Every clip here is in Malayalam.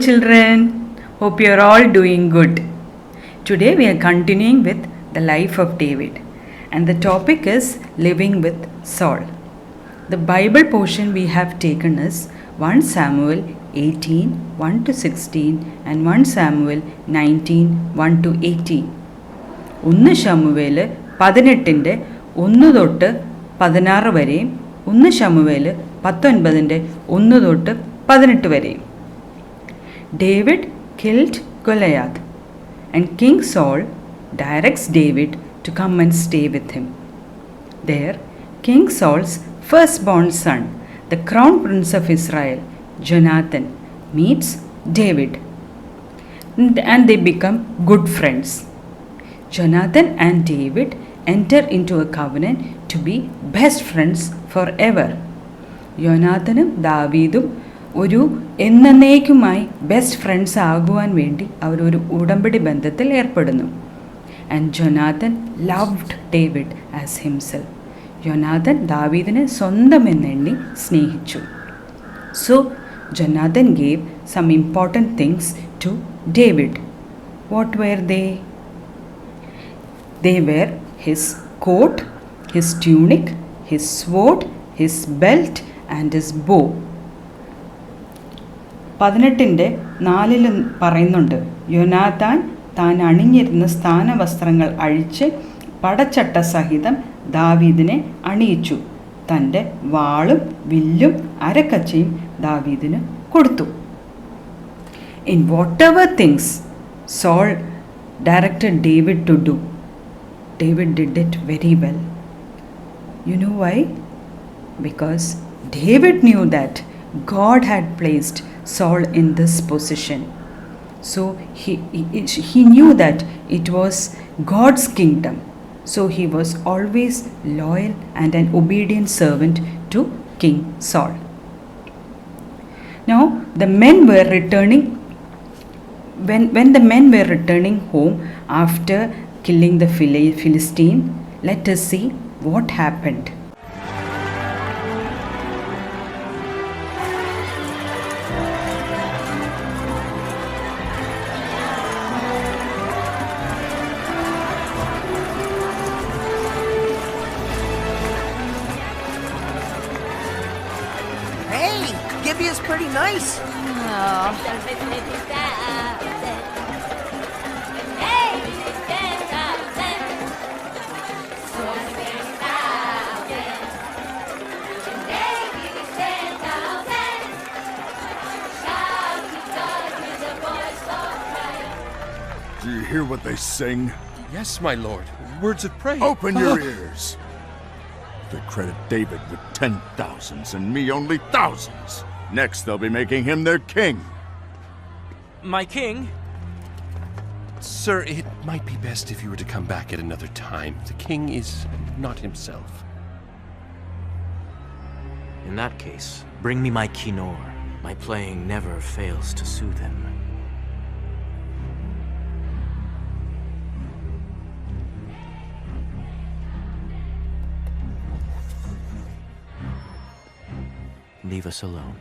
children. Hope you are all doing good. Today we are continuing with the life of David, and the topic is living with Saul. The Bible portion we have taken is 1 Samuel 18 1 to 16 and 1 Samuel 19 1 to 18. 1 ശമൂവേൽ 18-ന്റെ 1 തൊട്ട് 16 വരെയും 1 ശമൂവേൽ 19-ന്റെ 1 തൊട്ട് 18 വരെയും. David killed Goliath, and King Saul directs David to come and stay with him. There, King Saul's firstborn son, the crown prince of Israel, Jonathan, meets David, and they become good friends. Jonathan and David enter into a covenant to be best friends forever. യോനാഥനും ദാവീദും ഒരു എന്നേക്കുമായി ബെസ്റ്റ് ഫ്രണ്ട്സ് ആകുവാൻ വേണ്ടി അവരൊരു ഉടമ്പടി ബന്ധത്തിൽ ഏർപ്പെടുന്നു. And Jonathan loved David as himself. യോനാഥൻ ദാവീദിനെ സ്വന്തമെന്നെണ്ണി സ്നേഹിച്ചു. So Jonathan gave some important things to David. What were they? They were his coat, his tunic, his sword, his belt and his bow. 18-ന്റെ 4 പറയുന്നുണ്ട്, യോനാഥാൻ താൻ അണിഞ്ഞിരുന്ന സ്ഥാനവസ്ത്രങ്ങൾ അഴിച്ച് പടച്ചട്ട സഹിതം ദാവീദിനെ അണിയിച്ചു. തൻ്റെ വാളും വില്ലും അരക്കച്ചയും ദാവീദിന് കൊടുത്തു. In whatever things Saul directed David to do, David did it very well. You know why? Because David knew that God had placed Saul in this position. So he knew that it was God's kingdom. So he was always loyal and an obedient servant to King Saul. Now the men were returning. When the men were returning home after killing the Philistine, let us see what happened. Hey, Gibeah's pretty nice. Do you hear what they sing? Yes, my lord. Words of praise. Open your ears. They credit David with 10,000s and me only thousands. Next, they'll be making him their king. My king? Sir, it might be best if you were to come back at another time. The king is not himself. In that case, bring me my Kinnor. My playing never fails to soothe him. Leave us alone.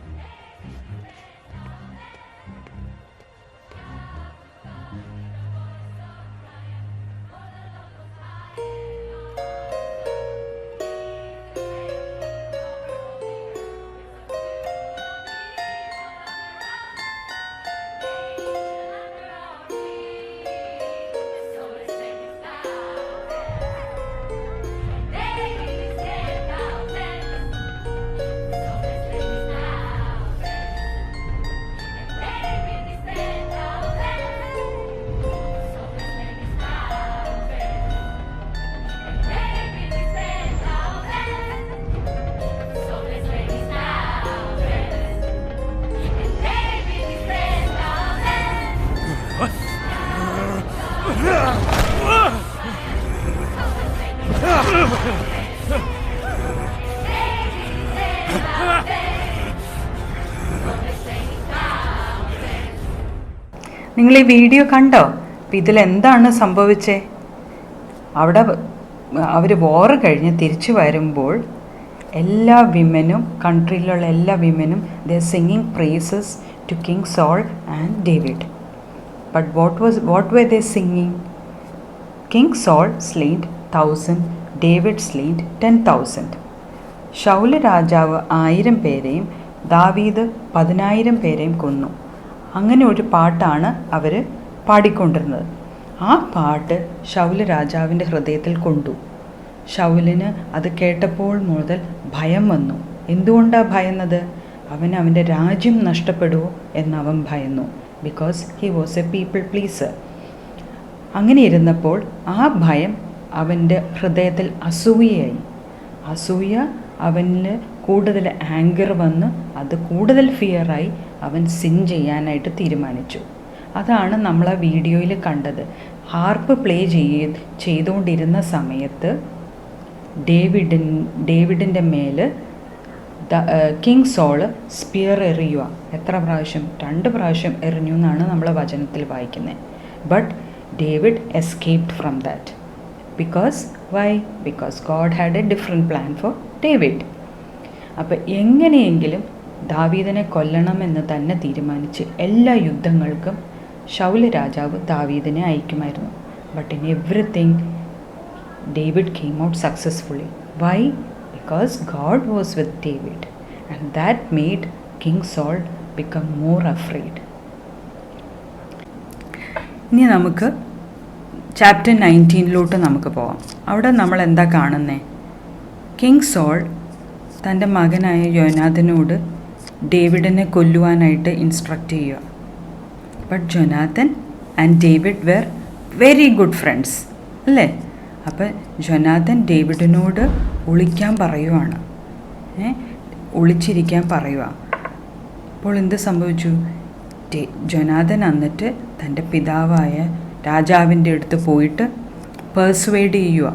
നിങ്ങൾ ഈ വീഡിയോ കണ്ടോ? അപ്പം ഇതിലെന്താണ് സംഭവിച്ചേ? അവിടെ അവർ വാറ് കഴിഞ്ഞ് തിരിച്ചു വരുമ്പോൾ എല്ലാ വിമനും, കൺട്രിയിലുള്ള എല്ലാ വിമനും ദേ singing praises to King Saul and David. But what were they singing? King Saul slain 1,000, David slain 10,000. Saul രാജാവ് 1000 പേരെയും ദാവീദ് 10,000 പേരെയും കൊന്നു. അങ്ങനെ ഒരു പാട്ടാണ് അവർ പാടിക്കൊണ്ടിരുന്നത്. ആ പാട്ട് ശൗല് രാജാവിൻ്റെ ഹൃദയത്തിൽ കൊണ്ടു. ശൗലിന് അത് കേട്ടപ്പോൾ മുതൽ ഭയം വന്നു. എന്തുകൊണ്ടാണ് ഭയന്നത്? അവൻ്റെ രാജ്യം നഷ്ടപ്പെടുമോ എന്നവൻ ഭയന്നു. Because he was a people pleaser. അങ്ങനെ ഇരുന്നപ്പോൾ ആ ഭയം അവൻ്റെ ഹൃദയത്തിൽ അസൂയയായി. അസൂയ അവനിൽ കൂടുതൽ ആങ്കർ വന്ന് അത് കൂടുതൽ ഫിയറായി അവൻ സിൻ ചെയ്യാനായിട്ട് തീരുമാനിച്ചു. അതാണ് നമ്മൾ ആ വീഡിയോയിൽ കണ്ടത്. ഹാർപ്പ് പ്ലേ ചെയ്തുകൊണ്ടിരുന്ന സമയത്ത് ഡേവിഡിൻ്റെ മേൽ കിങ് സോള് സ്പിയർ എറിയുക. എത്ര പ്രാവശ്യം? 2 പ്രാവശ്യം എറിഞ്ഞു എന്നാണ് നമ്മൾ വചനത്തിൽ വായിക്കുന്നത്. But David escaped from that. Because Y? Because God had A different plan for David. അപ്പോൾ എങ്ങനെയെങ്കിലും ദാവീദിനെ കൊല്ലണമെന്ന് തന്നെ തീരുമാനിച്ച് എല്ലാ യുദ്ധങ്ങൾക്കും ശൗല് രാജാവ് ദാവീദിനെ അയക്കുമായിരുന്നു. But in everything David came out successfully. Why? Because God was with David, and that made King Saul become more afraid. ഇനി നമുക്ക് ചാപ്റ്റർ 19 നമുക്ക് പോവാം. അവിടെ നമ്മൾ എന്താ കാണുന്നത്? കിങ് സോൾ തൻ്റെ മകനായ യോനാഥനോട് ഡേവിഡിനെ കൊല്ലുവാനായിട്ട് ഇൻസ്ട്രക്റ്റ് ചെയ്യുക. But Jonathan and David were very good friends അല്ലേ? അപ്പം ജോനാഥൻ ഡേവിഡിനോട് ഒളിക്കാൻ പറയുവാണ്, ഒളിച്ചിരിക്കാൻ പറയുക. അപ്പോൾ എന്ത് സംഭവിച്ചു? ജോനാഥൻ എന്നിട്ട് തൻ്റെ പിതാവായ രാജാവിൻ്റെ അടുത്ത് പോയിട്ട് പേഴ്സുവേഡ് ചെയ്യുക,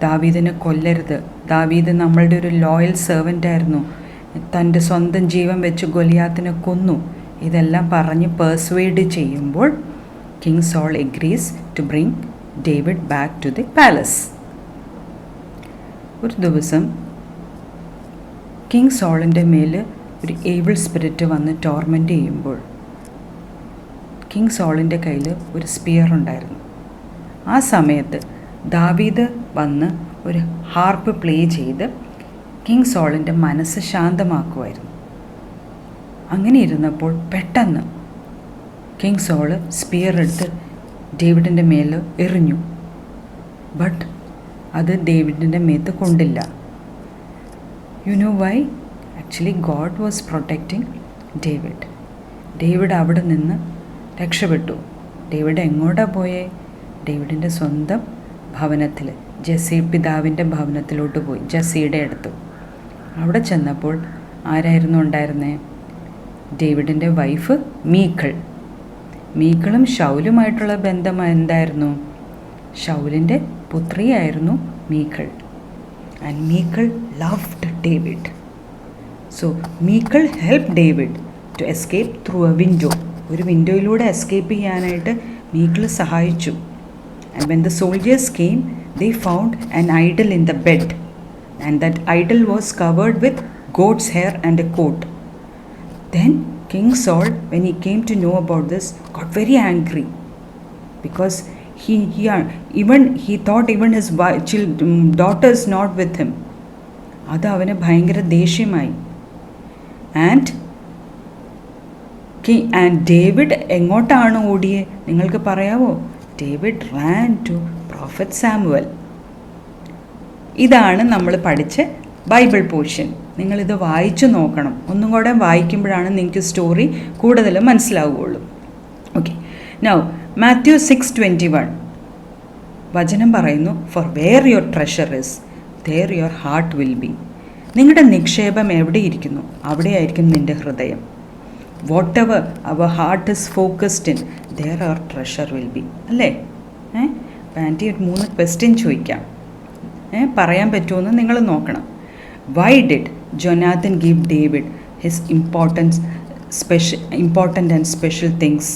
ദാവീദിനെ കൊല്ലരുത്. ദാവീദ് നമ്മളുടെ ഒരു ലോയൽ സെർവൻ്റ് ആയിരുന്നു, തൻ്റെ സ്വന്തം ജീവൻ വെച്ച് ഗൊലിയാത്തിനെ കൊന്നു. ഇതെല്ലാം പറഞ്ഞ് പേഴ്സുവേഡ് ചെയ്യുമ്പോൾ king Saul agrees to bring David back to the palace. ഒരു ദിവസം കിങ് സോളിൻ്റെ മേൽ ഒരു ഏവിൾ സ്പിരിറ്റ് വന്ന് ടോർമെൻ്റ് ചെയ്യുമ്പോൾ കിങ് സോളിൻ്റെ കയ്യിൽ ഒരു സ്പിയർ ഉണ്ടായിരുന്നു. ആ സമയത്ത് ദാവീദ് വന്ന് ഒരു ഹാർപ്പ് പ്ലേ ചെയ്ത് കിങ് സോളിൻ്റെ മനസ്സ് ശാന്തമാക്കുമായിരുന്നു. അങ്ങനെ ഇരുന്നപ്പോൾ പെട്ടെന്ന് കിങ് സോള് സ്പിയർ എടുത്ത് ഡേവിഡിൻ്റെ മേൽ എറിഞ്ഞു. ബട്ട് അത് ഡേവിഡിൻ്റെ മേത്ത് കൊണ്ടില്ല. You know why? Actually God was protecting David. David അവിടെ നിന്ന് രക്ഷപ്പെട്ടു. ഡേവിഡ് എങ്ങോട്ടാണ് പോയേ? ഡേവിഡിൻ്റെ സ്വന്തം ഭവനത്തിൽ, ജെസ്സി പിതാവിൻ്റെ ഭവനത്തിലോട്ട് പോയി, ജെസ്സിയുടെ അടുത്ത്. അവിടെ ചെന്നപ്പോൾ ആരായിരുന്നു ഉണ്ടായിരുന്നേ? ഡേവിഡിൻ്റെ വൈഫ് മീക്കൾ. മീക്കളും ശൗലുമായിട്ടുള്ള ബന്ധം എന്തായിരുന്നു? ശൗലിൻ്റെ പുത്രിയായിരുന്നു മീക്കൾ. ആൻഡ് മീക്കൾ ലവ്ഡ് ഡേവിഡ്. സോ മീക്കൾ help David to escape through a window. ഒരു വിൻഡോയിലൂടെ എസ്കേപ്പ് ചെയ്യാനായിട്ട് മീക്കൾ സഹായിച്ചു. And when the soldiers came they found an idol in the bed, and that idol was covered with goat's hair and a coat. Then King Saul, when he came to know about this, got very angry, because he thought even his daughters not with him. അത് അവന് ഭയങ്കര ദേഷ്യമായി. ആൻഡ് ഡേവിഡ് എങ്ങോട്ടാണ് ഓടിയേ? നിങ്ങൾക്ക് പറയാവോ? David ran to prophet Samuel. ഇതാണ് നമ്മൾ പഠിച്ച ബൈബിൾ പോർഷൻ. നിങ്ങളിത് വായിച്ചു നോക്കണം. ഒന്നും കൂടെ വായിക്കുമ്പോഴാണ് നിങ്ങൾക്ക് സ്റ്റോറി കൂടുതൽ മനസ്സിലാവുകയുള്ളൂ. ഓക്കെ, നൗ മാത്യു 6:21 വചനം പറയുന്നു, for where your treasure is there your heart will be. നിങ്ങളുടെ നിക്ഷേപം എവിടെയിരിക്കുന്നു അവിടെയായിരിക്കും നിൻ്റെ ഹൃദയം. Whatever our heart is focused in, there our treasure will be. അല്ലേ? ആൻറ്റി ഒരു 3 ക്വസ്റ്റ്യൻ ചോദിക്കാം, പറയാൻ പറ്റുമെന്ന് നിങ്ങൾ നോക്കണം. Why did Jonathan give David his important and special things?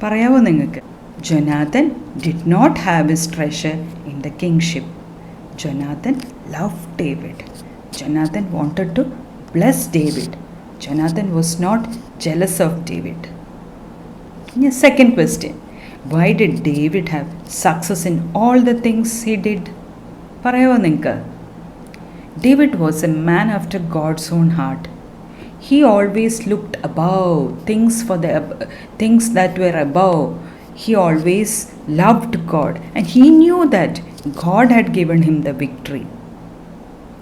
പറയാവോ നിങ്ങൾക്ക്? Jonathan did not have his treasure in the kingship. Jonathan loved David. Jonathan wanted to bless David. Jonathan was not jealous of David. Second question, why did David have success in all the things he did? പറയാമോ നിങ്ങൾക്ക്? David was a man after God's own heart. He always looked above things that were above. He always loved God, and he knew that God had given him the victory.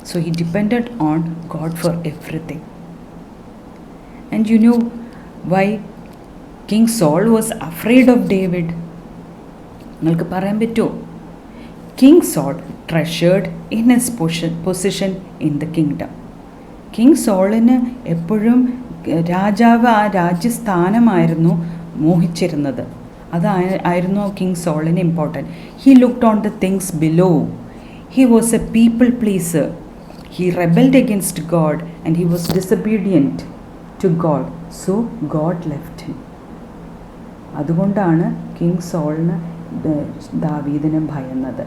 So he depended on God for everything. And you know why King Saul was afraid of David? നിങ്ങൾക്ക് പറയാൻ പറ്റുമോ? King Saul treasured in his position in the kingdom. King സോളിന് എപ്പോഴും രാജാവ് ആ രാജ്യസ്ഥാനമായിരുന്നു മോഹിച്ചിരുന്നത്. അതായിരുന്നു കിങ് സോളിന് important. He looked on the things below. He was a people pleaser. He rebelled against God and he was disobedient to God. So God left him. അതുകൊണ്ടാണ് കിങ് സോളിന് ദാവീദിനെ ഭയന്നത്.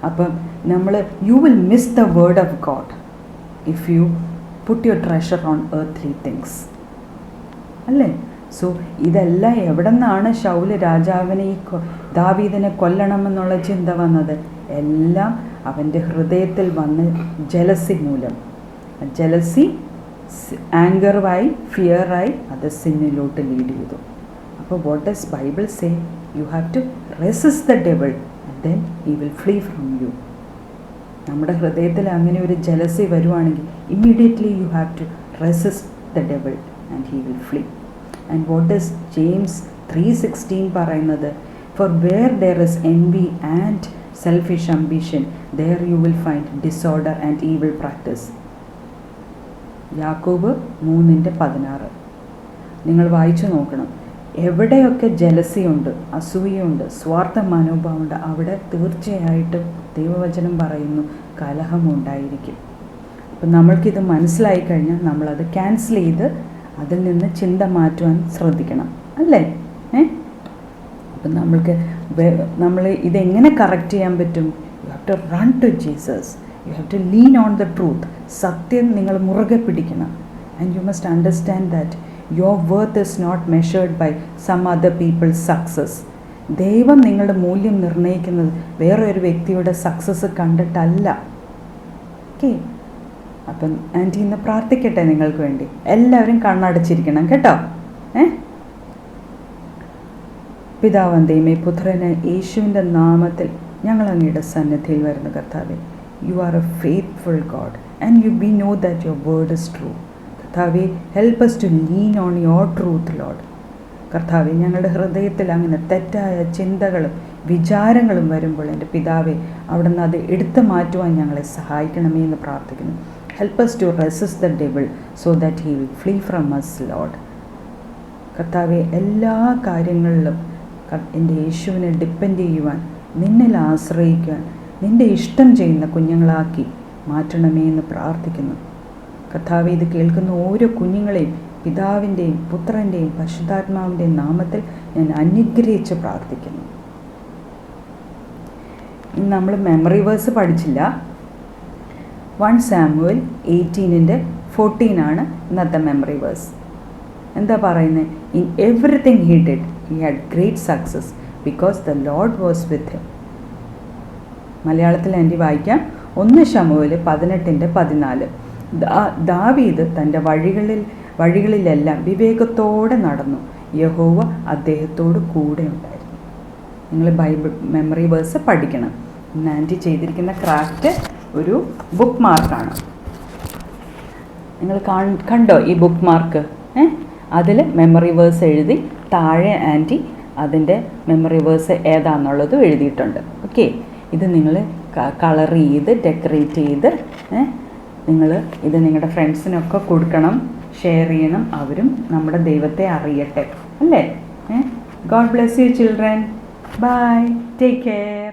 അപ്പം നമ്മൾ you will miss the word of God if you put your treasure on earthly things. അല്ലേ? സോ ഇതെല്ലാം എവിടെ നിന്നാണ് ശൗല് രാജാവിനെ ദാവീദിനെ കൊല്ലണമെന്നുള്ള ചിന്ത വന്നത്? എല്ലാം അവൻ്റെ ഹൃദയത്തിൽ വന്ന് ജലസി മൂലം. ജലസി ആങ്കറായി, ഫിയറായി, അത് സിന്നിലോട്ട് ലീഡ് ചെയ്തു. അപ്പോൾ what does Bible say? You have to resist the devil and then he will flee from you. നമ്മുടെ ഹൃദയത്തിൽ അങ്ങനെ ഒരു ജലസി വരുവാണെങ്കിൽ immediately you have to resist the devil and he will flee. And what is James 3:16 പറയുന്നത്? For where there is envy and selfish ambition there you will find disorder and evil practice. Yakob 3:16 നിങ്ങൾ വായിച്ചു നോക്കണം. എവിടെയൊക്കെ ജലസിയുണ്ട്, അസൂയയുണ്ട്, സ്വാർത്ഥ മനോഭാവമുണ്ട്, അവിടെ തീർച്ചയായിട്ടും ദൈവവചനം പറയുന്നു കലഹമുണ്ടായിരിക്കും. അപ്പം നമ്മൾക്കിത് മനസ്സിലായി കഴിഞ്ഞാൽ നമ്മളത് ക്യാൻസൽ ചെയ്ത് അതിൽ നിന്ന് ചിന്ത മാറ്റുവാൻ ശ്രദ്ധിക്കണം, അല്ലേ? അപ്പം നമ്മൾ ഇതെങ്ങനെ കറക്റ്റ് ചെയ്യാൻ പറ്റും? You have to run to Jesus. You have to lean on the truth. സത്യം നിങ്ങൾ മുറുകെ പിടിക്കണം. And you must understand that your worth is not measured by some other people's success. ദൈവം നിങ്ങളുടെ മൂല്യം നിർണ്ണയിക്കുന്നത് വേറെ ഒരു വ്യക്തിയുടെ സക്സസ് കണ്ടിട്ടല്ല. ഓക്കെ? അപ്പം ആൻറ്റി ഇന്ന് പ്രാർത്ഥിക്കട്ടെ നിങ്ങൾക്ക് വേണ്ടി. എല്ലാവരും കണ്ണടച്ചിരിക്കണം കേട്ടോ. പിതാവാം ദൈവമേ, പുത്രന് യേശുവിൻ്റെ നാമത്തിൽ ഞങ്ങൾ അങ്ങയുടെ സന്നിധിയിൽ വരുന്ന കർത്താവേ, you are A faithful God and we know that your word is true. കർത്താവേ, help us to lean on your truth, Lord. കർത്താവേ, ഞങ്ങളുടെ ഹൃദയത്തിൽ അങ്ങനെ തെറ്റായ ചിന്തകളും വിചാരങ്ങളും വരുമ്പോൾ എൻ്റെ പിതാവേ, അവിടെ നിന്ന് അത് എടുത്തു മാറ്റുവാൻ ഞങ്ങളെ സഹായിക്കണമേ എന്ന് പ്രാർത്ഥിക്കുന്നു. Help us to resist the devil so that he will flee from us, Lord. കർത്താവേ, എല്ലാ കാര്യങ്ങളിലും എൻ്റെ യേശുവിനെ ഡിപ്പെൻഡ് ചെയ്യുവാൻ, നിന്നിൽ ആശ്രയിക്കുവാൻ, നിൻ്റെ ഇഷ്ടം ചെയ്യുന്ന കുഞ്ഞുങ്ങളാക്കി മാറ്റണമേ എന്ന് പ്രാർത്ഥിക്കുന്നു. കർത്താവേ, ഇത് കേൾക്കുന്ന ഓരോ കുഞ്ഞുങ്ങളെയും പിതാവിൻ്റെയും പുത്രൻ്റെയും പരിശുദ്ധാത്മാവിൻ്റെയും നാമത്തിൽ ഞാൻ അനുഗ്രഹിച്ച് പ്രാർത്ഥിക്കുന്നു. ഇന്ന് നമ്മൾ മെമ്മറി വേഴ്സ് പഠിച്ചില്ല. 1 Samuel 18:14 ഇന്നത്തെ മെമ്മറി വേഴ്സ്. എന്താ പറയുന്നത്? In everything he did he had great success because the Lord was with him. മലയാളത്തിൽ ആൻറ്റി വായിക്കാം. 1 ശമൂവേൽ 18:14. ദാവീദ് തൻ്റെ വഴികളിലെല്ലാം വിവേകത്തോടെ നടന്നു, യഹോവ അദ്ദേഹത്തോട് കൂടെ ഉണ്ടായിരുന്നു. നിങ്ങൾ ബൈബിൾ മെമ്മറി വേഴ്സ് പഠിക്കണം. ഇന്ന് ആൻറ്റി ചെയ്തിരിക്കുന്ന ക്രാഫ്റ്റ് ഒരു ബുക്ക് മാർക്കാണ്. നിങ്ങൾ കണ്ടോ ഈ ബുക്ക് മാർക്ക്? അതിൽ മെമ്മറി വേഴ്സ് എഴുതി താഴെ ആൻറ്റി അതിൻ്റെ മെമ്മറി വേഴ്സ് ഏതാണെന്നുള്ളതും എഴുതിയിട്ടുണ്ട്. ഓക്കെ? ഇത് നിങ്ങൾ കളർ ചെയ്ത് ഡെക്കറേറ്റ് ചെയ്ത് നിങ്ങൾ ഇത് നിങ്ങളുടെ ഫ്രണ്ട്സിനൊക്കെ കൊടുക്കണം, ഷെയർ ചെയ്യണം. അവരും നമ്മുടെ ദൈവത്തെ അറിയട്ടെ, അല്ലേ? God bless you children. Bye. Take care.